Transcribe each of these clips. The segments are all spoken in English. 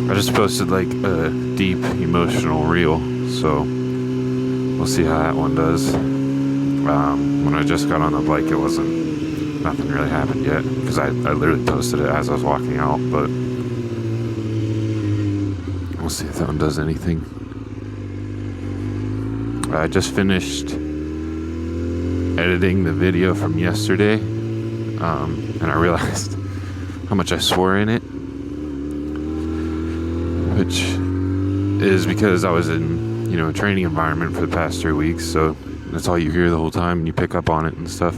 I just posted like a deep emotional reel, so we'll see how that one does. When I just got on the bike, nothing really happened yet, because I literally posted it as I was walking out, but we'll see if that one does anything. I just finished editing the video from yesterday, and I realized how much I swore in it, which is because I was in, a training environment for the past 3 weeks, so that's all you hear the whole time, and you pick up on it and stuff.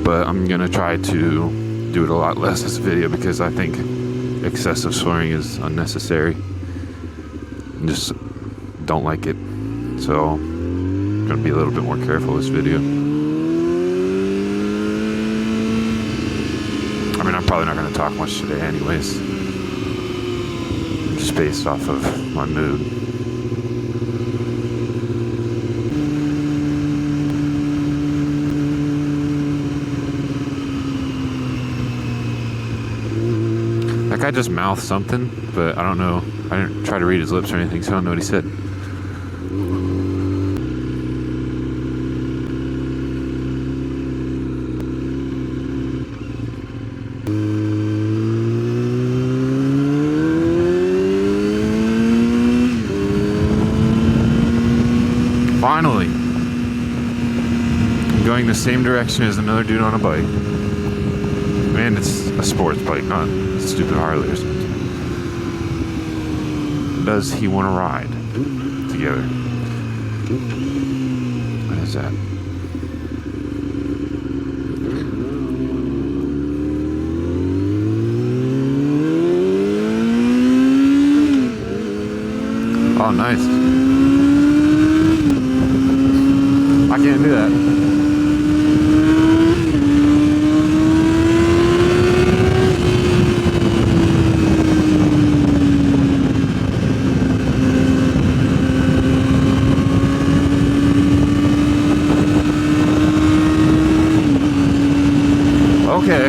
But I'm gonna try to do it a lot less this video, because I think excessive swearing is unnecessary. I just don't like it, so I'm gonna be a little bit more careful this video. I mean, I'm probably not gonna talk much today anyways, just based off of my mood. That guy just mouthed something, but I don't know. I didn't try to read his lips or anything, so I don't know what he said. Finally, I'm going the same direction as another dude on a bike. And it's a sports bike, not a stupid Harley or something. Does he want to ride together? What is that? Oh, nice. I can't do that. Okay.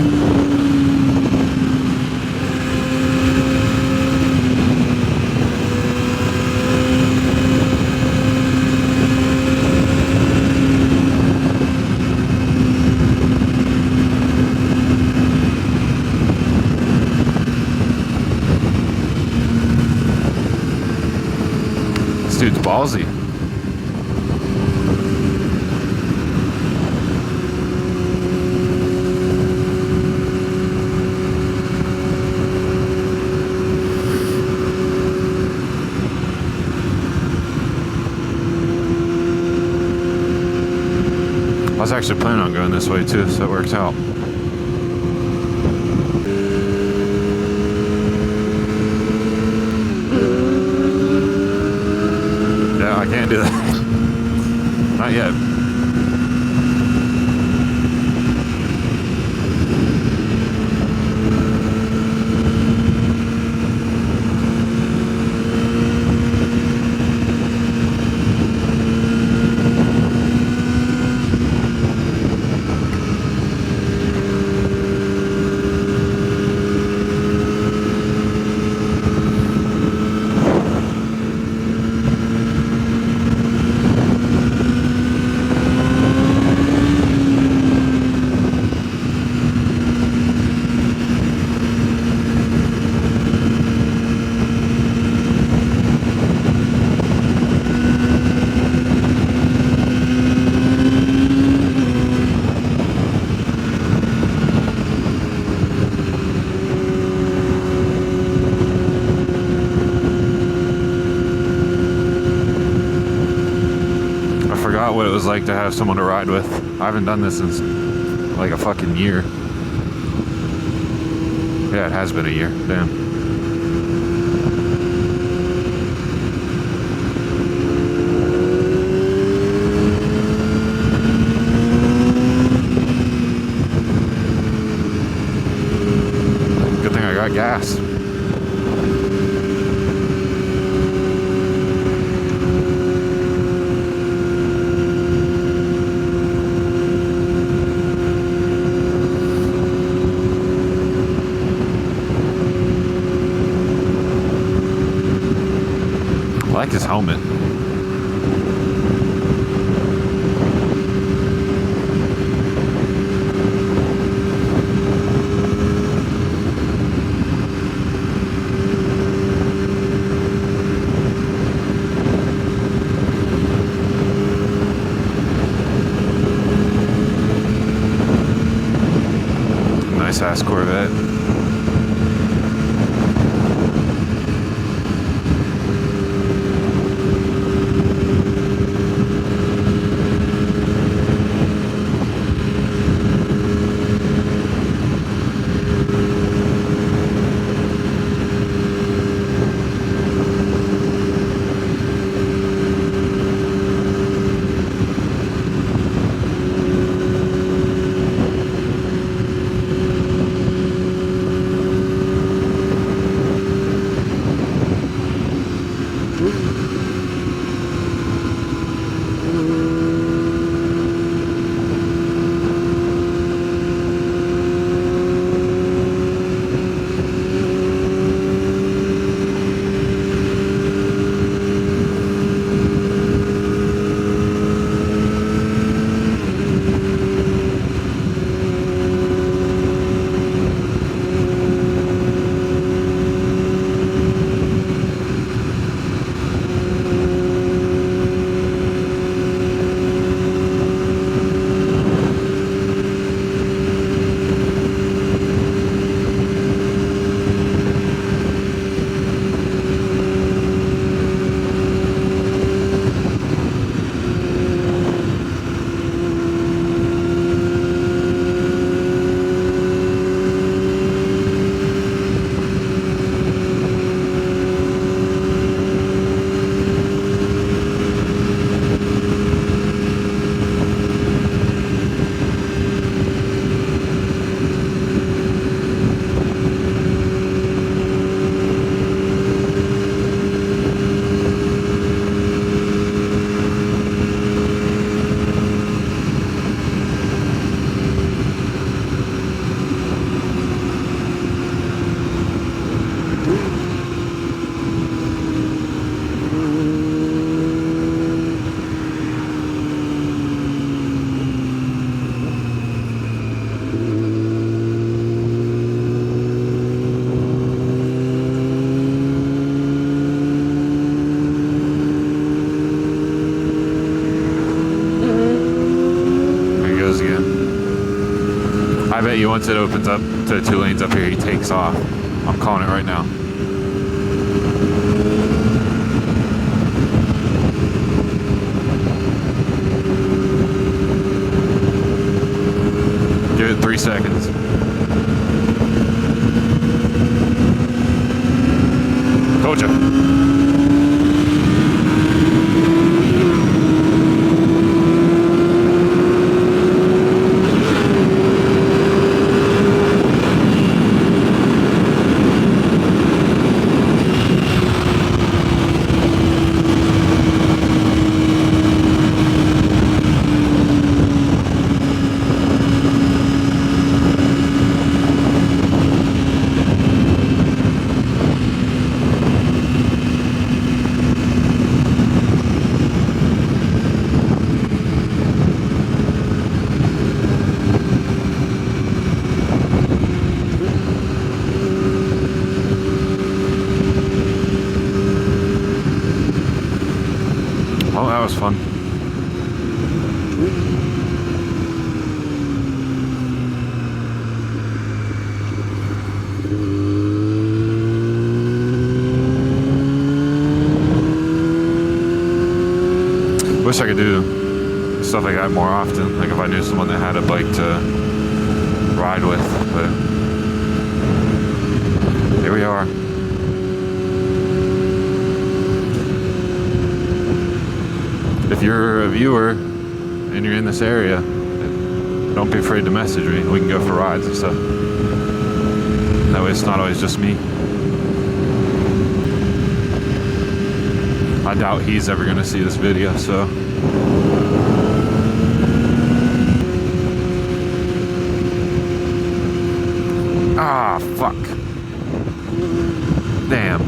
This dude's ballsy. I was actually planning on going this way too, so it works out. Yeah, I can't do that. Not yet. What it was like to have someone to ride with. I haven't done this since like a fucking year. Yeah, it has been a year. Damn. Good thing I got gas. like his helmet. Nice ass Corvette. I bet you once it opens up to 2 lanes up here, he takes off. I'm calling it right now. Give it 3 seconds. Told you. Oh, that was fun. Wish I could do stuff like that more often. Like if I knew someone that had a bike to ride with, but here we are. If you're a viewer and you're in this area, don't be afraid to message me. We can go for rides and stuff. That way it's not always just me. I doubt he's ever going to see this video, so. Ah, fuck. Damn.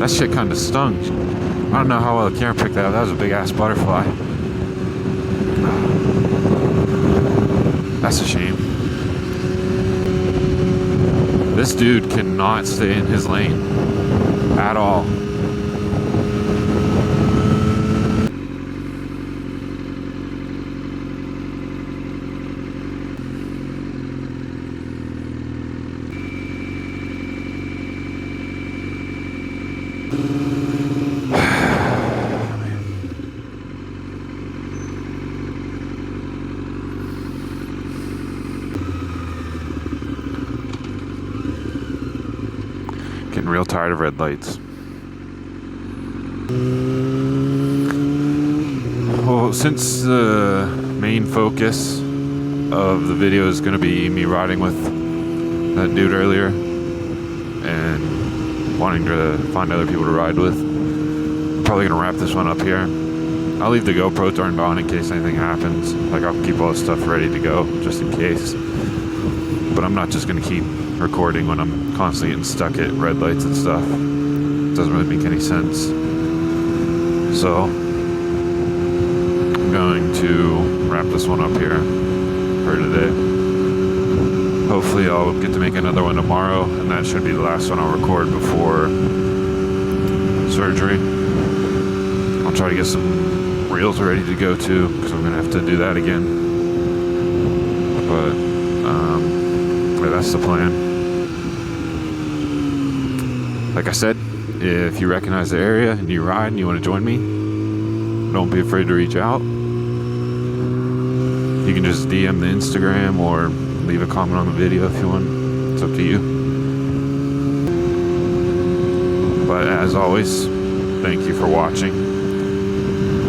That shit kind of stung. I don't know how well the camera picked that up. That was a big ass butterfly. That's a shame. This dude cannot stay in his lane at all. Getting real tired of red lights. Well, since the main focus of the video is going to be me riding with that dude earlier and wanting to find other people to ride with, I'm probably going to wrap this one up here. I'll leave the GoPro turned on in case anything happens. Like, I'll keep all the stuff ready to go just in case. But I'm not just going to keep recording when I'm constantly getting stuck at red lights and stuff. It doesn't really make any sense. So I'm going to wrap this one up here for today. Hopefully I'll get to make another one tomorrow, and that should be the last one I'll record before surgery. I'll try to get some reels ready to go too, because I'm gonna have to do that again. But yeah, that's the plan. Like I said, if you recognize the area and you ride and you want to join me, don't be afraid to reach out. You can just DM the Instagram or leave a comment on the video if you want. It's up to you. But as always, thank you for watching,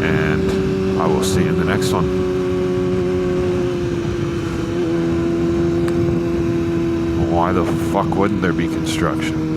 and I will see you in the next one. Why the fuck wouldn't there be construction?